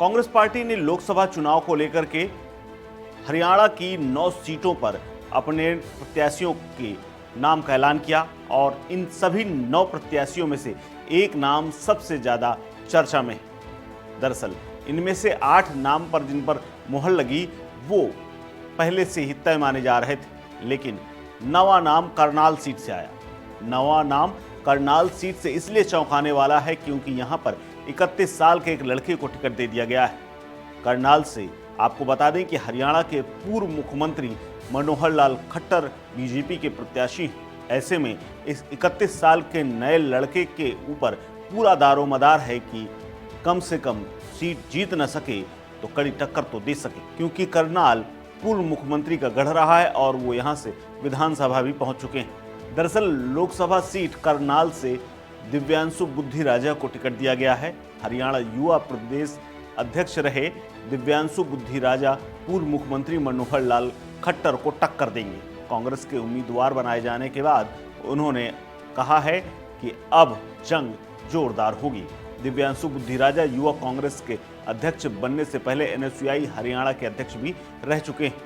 Congress party ने लोकसभा चुनाव को लेकर के हरियाणा की 9 सीटों पर अपने प्रत्याशियों के नाम का ऐलान किया और इन सभी 9 प्रत्याशियों में से एक नाम सबसे ज्यादा चर्चा में है। दरअसल इनमें से 8 नाम पर जिन पर मुहर लगी वो पहले से ही तय माने जा रहे थे, लेकिन नवा नाम करनाल सीट से आया। नवा नाम करनाल सीट से इसलिए चौंकाने वाला है क्योंकि यहां पर 31 साल के एक लड़के को टिकट दे दिया गया है। करनाल से आपको बता दें कि हरियाणा के पूर्व मुख्यमंत्री मनोहर लाल खट्टर बीजेपी के प्रत्याशी हैं। ऐसे में इस 31 साल के नए लड़के के ऊपर पूरा दारोमदार है कि कम से कम सीट जीत न सके तो कड़ी टक्कर तो दे सके, क्योंकि करनाल पूर्व मुख्यमंत्री का गढ़ रहा है और वो यहां से विधानसभा भी पहुंच चुके हैं। दरअसल लोकसभा सीट करनाल से दिव्यांशु बुद्धिराजा को टिकट दिया गया है। हरियाणा युवा प्रदेश अध्यक्ष रहे दिव्यांशु बुद्धिराजा पूर्व मुख्यमंत्री मनोहर लाल खट्टर को टक्कर देंगे। कांग्रेस के उम्मीदवार बनाए जाने के बाद उन्होंने कहा है कि अब जंग जोरदार होगी। दिव्यांशु बुद्धिराजा युवा कांग्रेस के अध्यक्ष बनने से पहले एनएसयूआई हरियाणा के अध्यक्ष भी रह चुके हैं।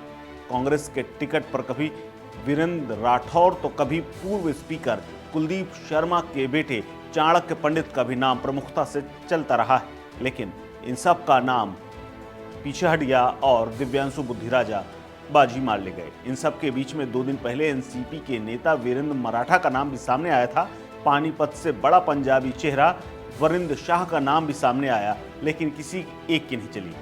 कांग्रेस के टिकट पर कभी वीरेंद्र राठौर तो कभी पूर्व स्पीकर कुलदीप शर्मा के बेटे चाणक्य पंडित का भी नाम प्रमुखता से चलता रहा है, लेकिन इन सब का नाम पीछे हट गया और दिव्यांशु बुद्धिराजा बाजी मार ले गए। इन सब के बीच में 2 दिन पहले एनसीपी के नेता वीरेंद्र मराठा का नाम भी सामने आया था। पानीपत से बड़ा पंजाबी चेहरा वरिंद्र शाह का नाम भी सामने आया, लेकिन किसी एक की नहीं चली।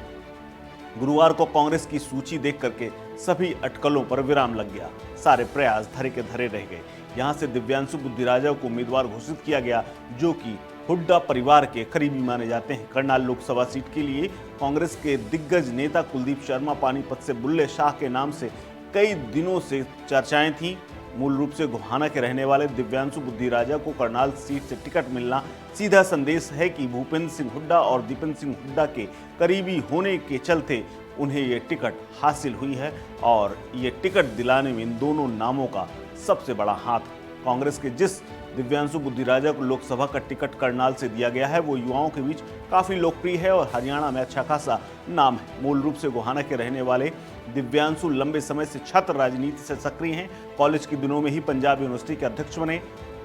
गुरुवार को कांग्रेस की सूची देख करके सभी अटकलों पर विराम लग गया। सारे प्रयास धरे के धरे रह गए। यहां से दिव्यांशु बुद्धिराजा को उम्मीदवार घोषित किया गया, जो कि हुड्डा परिवार के करीबी माने जाते हैं। करनाल लोकसभा सीट के लिए कांग्रेस के दिग्गज नेता कुलदीप शर्मा पानीपत से बुल्ले शाह के नाम से कई दिनों से चर्चाएं थी। मूल रूप से गोहाना के रहने वाले दिव्यांशु बुद्धिराजा को करनाल सीट से टिकट मिलना सीधा संदेश है कि भूपेंद्र सिंह हुड्डा और दीपेंद्र सिंह हुड्डा के करीबी होने के चलते उन्हें ये टिकट हासिल हुई है और ये टिकट दिलाने में इन दोनों नामों का सबसे बड़ा हाथ। कांग्रेस के जिस दिव्यांशु बुद्धिराजा को लोकसभा का टिकट करनाल से दिया गया है वो युवाओं के बीच काफी लोकप्रिय है और हरियाणा में अच्छा खासा नाम है। मूल रूप से गोहाना के रहने वाले दिव्यांशु लंबे समय से छात्र राजनीति से सक्रिय हैं। कॉलेज के दिनों में ही पंजाब यूनिवर्सिटी के अध्यक्ष बने।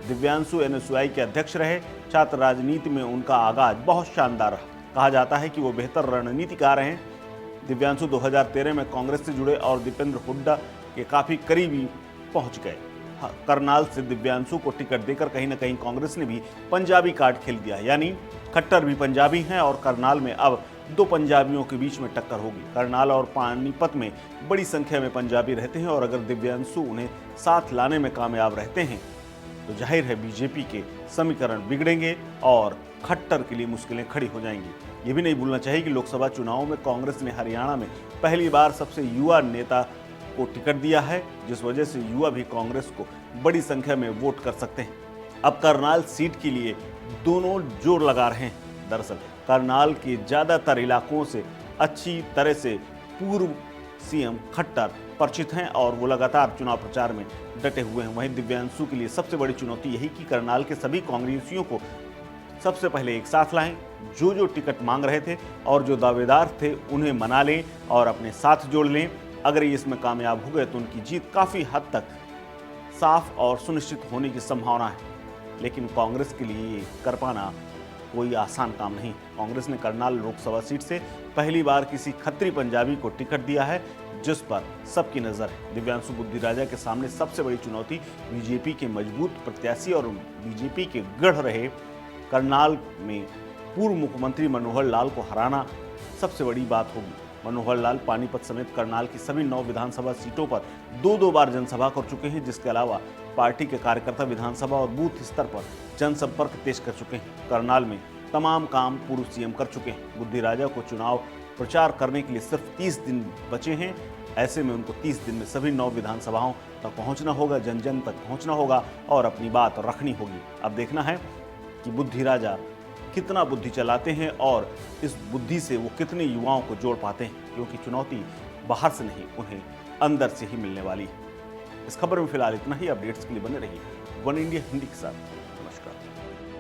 दिव्यांशु एनएसयूआई के अध्यक्ष रहे। छात्र राजनीति में उनका आगाज बहुत शानदार रहा। कहा जाता है कि वो बेहतर रणनीतिकार हैं। दिव्यांशु 2013 में कांग्रेस से जुड़े और दीपेंद्र हुड्डा के काफी करीबी पहुंच गए। करनाल से दिव्यांशु को टिकट देकर कहीं ना कहीं कांग्रेस ने भी पंजाबी कार्ड खेल दिया, यानी खट्टर भी पंजाबी हैं और करनाल में अब 2 पंजाबियों के बीच में टक्कर होगी। करनाल और पानीपत में बड़ी संख्या में पंजाबी रहते हैं और अगर दिव्यांशु उन्हें साथ लाने में कामयाब रहते हैं तो जाहिर है बीजेपी के समीकरण बिगड़ेंगे और खट्टर के लिए मुश्किलें खड़ी हो जाएंगी। ये भी नहीं भूलना चाहिए कि लोकसभा चुनाव में कांग्रेस ने हरियाणा में पहली बार सबसे युवा नेता को टिकट दिया है, जिस वजह से युवा भी कांग्रेस को बड़ी संख्या में वोट कर सकते हैं। अब करनाल सीट के लिए दोनों जोर लगा रहे हैं। दरअसल करनाल के ज्यादातर इलाकों से अच्छी तरह से पूर्व सीएम खट्टर परिचित हैं और वो लगातार चुनाव प्रचार में डटे हुए हैं। वहीं दिव्यांशु के लिए सबसे बड़ी चुनौती यही कि करनाल के सभी कांग्रेसियों को सबसे पहले एक साथ लाएं, जो टिकट मांग रहे थे और जो दावेदार थे उन्हें मना लें और अपने साथ जोड़ लें। अगर ये इसमें कामयाब हो गए तो उनकी जीत काफ़ी हद तक साफ और सुनिश्चित होने की संभावना है, लेकिन कांग्रेस के लिए ये कर पाना कोई आसान काम नहीं। कांग्रेस ने करनाल लोकसभा सीट से पहली बार किसी खत्री पंजाबी को टिकट दिया है, जिस पर सबकी नज़र है। दिव्यांशु बुद्धिराजा के सामने सबसे बड़ी चुनौती बीजेपी के मजबूत प्रत्याशी और बीजेपी के गढ़ रहे करनाल में पूर्व मुख्यमंत्री मनोहर लाल को हराना सबसे बड़ी बात होगी। मनोहर लाल पानीपत समेत करनाल की सभी 9 विधानसभा सीटों पर 2-2 बार जनसभा कर चुके हैं, जिसके अलावा पार्टी के कार्यकर्ता विधानसभा और बूथ स्तर पर जनसंपर्क तेज कर चुके हैं। करनाल में तमाम काम पूर्व सीएम कर चुके हैं। बुद्धिराजा को चुनाव प्रचार करने के लिए सिर्फ 30 दिन बचे हैं। ऐसे में उनको 30 दिन में सभी 9 विधानसभाओं तक पहुंचना होगा, जन जन तक पहुंचना होगा और अपनी बात रखनी होगी। अब देखना है कि बुद्धिराजा कितना बुद्धि चलाते हैं और इस बुद्धि से वो कितने युवाओं को जोड़ पाते हैं, क्योंकि चुनौती बाहर से नहीं उन्हें अंदर से ही मिलने वाली है। इस खबर में फिलहाल इतना ही। अपडेट्स के लिए बने रहिए वन इंडिया हिंदी के साथ।